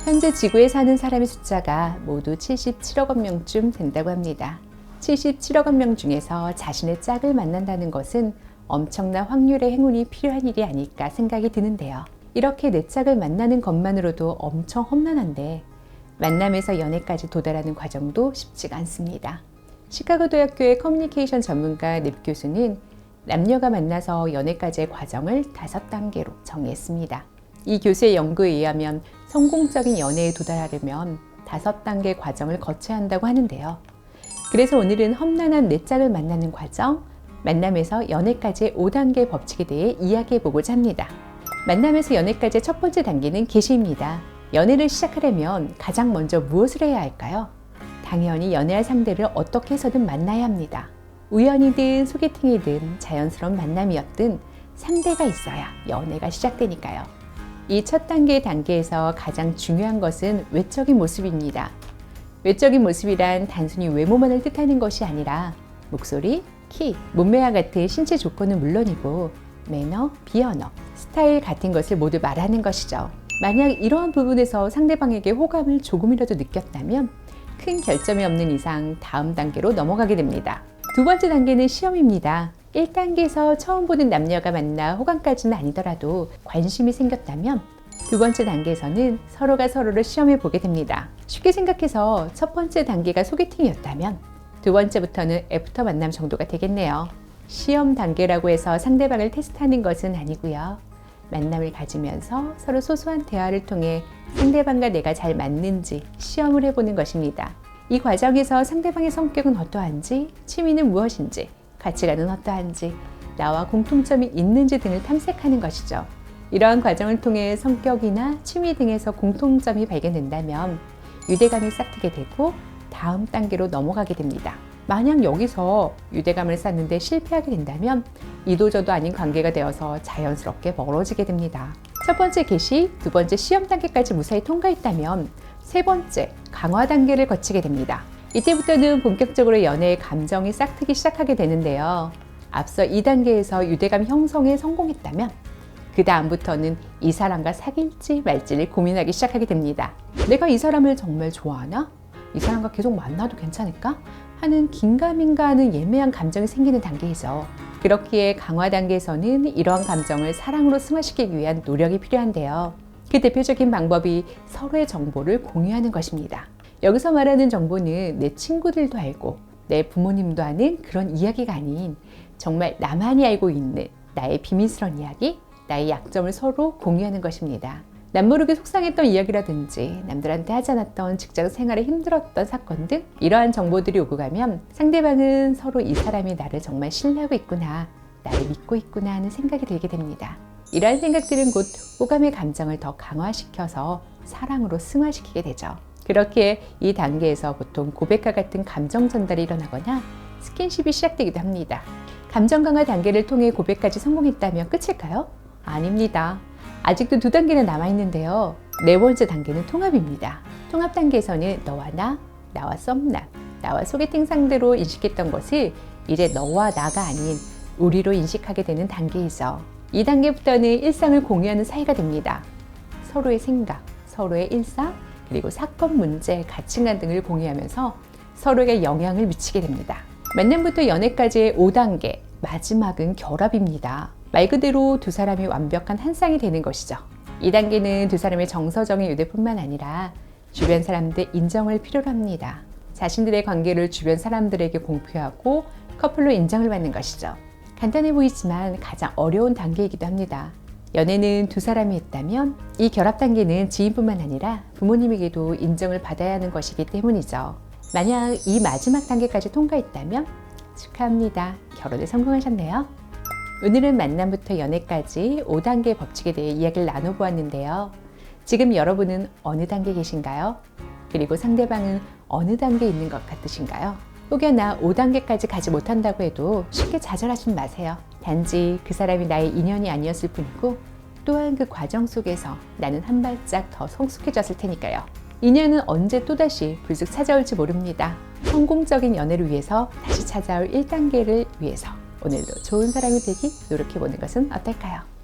현재 지구에 사는 사람의 숫자가 모두 77억 명쯤 된다고 합니다. 77억 명 중에서 자신의 짝을 만난다는 것은 엄청난 확률의 행운이 필요한 일이 아닐까 생각이 드는데요. 이렇게 내 짝을 만나는 것만으로도 엄청 험난한데 만남에서 연애까지 도달하는 과정도 쉽지가 않습니다. 시카고 대학교의 커뮤니케이션 전문가 넵 교수는 남녀가 만나서 연애까지의 과정을 5단계로 정의했습니다. 이 교수의 연구에 의하면 성공적인 연애에 도달하려면 5단계 과정을 거쳐야 한다고 하는데요. 그래서 오늘은 험난한 내 짝을 만나는 과정, 만남에서 연애까지의 5단계 법칙에 대해 이야기해 보고자 합니다. 만남에서 연애까지의 첫 번째 단계는 개시입니다. 연애를 시작하려면 가장 먼저 무엇을 해야 할까요? 당연히 연애할 상대를 어떻게 해서든 만나야 합니다. 우연이든 소개팅이든 자연스러운 만남이었든 상대가 있어야 연애가 시작되니까요. 이 첫 단계에서 가장 중요한 것은 외적인 모습입니다. 외적인 모습이란 단순히 외모만을 뜻하는 것이 아니라 목소리, 키, 몸매와 같은 신체 조건은 물론이고 매너, 비언어, 스타일 같은 것을 모두 말하는 것이죠. 만약 이러한 부분에서 상대방에게 호감을 조금이라도 느꼈다면 큰 결점이 없는 이상 다음 단계로 넘어가게 됩니다. 두 번째 단계는 시험입니다. 1단계에서 처음 보는 남녀가 만나 호감까지는 아니더라도 관심이 생겼다면 두 번째 단계에서는 서로가 서로를 시험해 보게 됩니다. 쉽게 생각해서 첫 번째 단계가 소개팅이었다면 두 번째부터는 애프터 만남 정도가 되겠네요. 시험 단계라고 해서 상대방을 테스트하는 것은 아니고요. 만남을 가지면서 서로 소소한 대화를 통해 상대방과 내가 잘 맞는지 시험을 해보는 것입니다. 이 과정에서 상대방의 성격은 어떠한지, 취미는 무엇인지, 가치관은 어떠한지, 나와 공통점이 있는지 등을 탐색하는 것이죠. 이러한 과정을 통해 성격이나 취미 등에서 공통점이 발견된다면 유대감이 싹트게 되고 다음 단계로 넘어가게 됩니다. 만약 여기서 유대감을 쌓는데 실패하게 된다면 이도저도 아닌 관계가 되어서 자연스럽게 멀어지게 됩니다. 첫 번째 개시, 두 번째 시험 단계까지 무사히 통과했다면 세 번째 강화 단계를 거치게 됩니다. 이때부터는 본격적으로 연애의 감정이 싹트기 시작하게 되는데요. 앞서 2단계에서 유대감 형성에 성공했다면 그 다음부터는 이 사람과 사귈지 말지를 고민하기 시작하게 됩니다. 내가 이 사람을 정말 좋아하나? 이 사람과 계속 만나도 괜찮을까? 하는 긴가민가 하는 예매한 감정이 생기는 단계이죠. 그렇기에 강화 단계에서는 이러한 감정을 사랑으로 승화시키기 위한 노력이 필요한데요. 그 대표적인 방법이 서로의 정보를 공유하는 것입니다. 여기서 말하는 정보는 내 친구들도 알고 내 부모님도 아는 그런 이야기가 아닌 정말 나만이 알고 있는 나의 비밀스러운 이야기, 나의 약점을 서로 공유하는 것입니다. 남모르게 속상했던 이야기라든지 남들한테 하지 않았던 직장 생활에 힘들었던 사건 등 이러한 정보들이 오고 가면 상대방은 서로 이 사람이 나를 정말 신뢰하고 있구나, 나를 믿고 있구나 하는 생각이 들게 됩니다. 이러한 생각들은 곧 호감의 감정을 더 강화시켜서 사랑으로 승화시키게 되죠. 그렇게 이 단계에서 보통 고백과 같은 감정 전달이 일어나거나 스킨십이 시작되기도 합니다. 감정 강화 단계를 통해 고백까지 성공했다면 끝일까요? 아닙니다. 아직도 2단계는 남아있는데요. 네 번째 단계는 통합입니다. 통합 단계에서는 너와 나, 나와 썸남, 나와 소개팅 상대로 인식했던 것을 이제 너와 나가 아닌 우리로 인식하게 되는 단계이죠. 이 단계부터는 일상을 공유하는 사이가 됩니다. 서로의 생각, 서로의 일상, 그리고 사건, 문제, 가치관 등을 공유하면서 서로에게 영향을 미치게 됩니다. 만남부터 연애까지의 5단계, 마지막은 결합입니다. 말 그대로 두 사람이 완벽한 한 쌍이 되는 것이죠. 이 단계는 두 사람의 정서적인 유대뿐만 아니라 주변 사람들 인정을 필요로 합니다. 자신들의 관계를 주변 사람들에게 공표하고 커플로 인정을 받는 것이죠. 간단해 보이지만 가장 어려운 단계이기도 합니다. 연애는 두 사람이 했다면 이 결합 단계는 지인뿐만 아니라 부모님에게도 인정을 받아야 하는 것이기 때문이죠. 만약 이 마지막 단계까지 통과했다면 축하합니다. 결혼에 성공하셨네요. 오늘은 만남부터 연애까지 5단계 법칙에 대해 이야기를 나눠보았는데요. 지금 여러분은 어느 단계에 계신가요? 그리고 상대방은 어느 단계에 있는 것 같으신가요? 혹여나 5단계까지 가지 못한다고 해도 쉽게 좌절하지 마세요. 단지 그 사람이 나의 인연이 아니었을 뿐이고 또한 그 과정 속에서 나는 한 발짝 더 성숙해졌을 테니까요. 인연은 언제 또다시 불쑥 찾아올지 모릅니다. 성공적인 연애를 위해서 다시 찾아올 1단계를 위해서 오늘도 좋은 사람이 되기 노력해보는 것은 어떨까요?